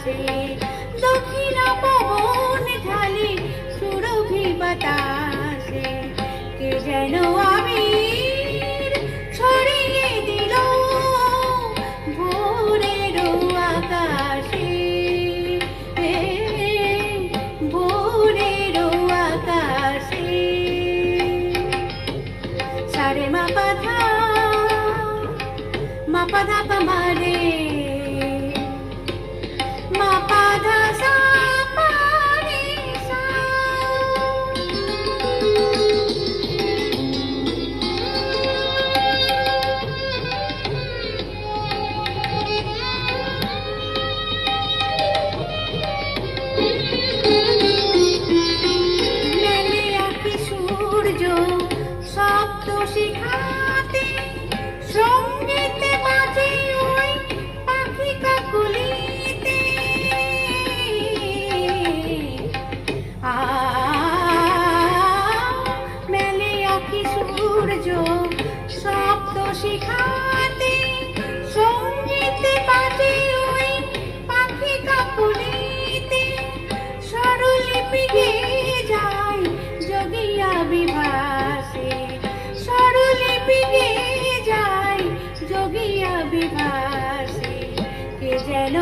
আকাশে দক্ষিণ পবন ঢালি সুরভি বাতাসে কে যেন আবির ছড়িয়ে দিল ভোরের আকাশে, ভোরের আকাশে। সারে মা পা ধা পা মা রে, মা পা ধা সা পা রে সা। মেলে আঁকি সূর্য শব্দ শিখাতে, সঙ্গীতে বাজে ওই পাখি কাকলিতে। মেলে আঁকি সূর্য শব্দ শিখাতে, সঙ্গীতে বাজে ওই পাখি কাকলিতে। স্বরলিপি গেয়ে যায় যোগিয়া বিভাসে, স্বরলিপি গেয়ে যায় যোগিয়া বিভাসে। কে যেন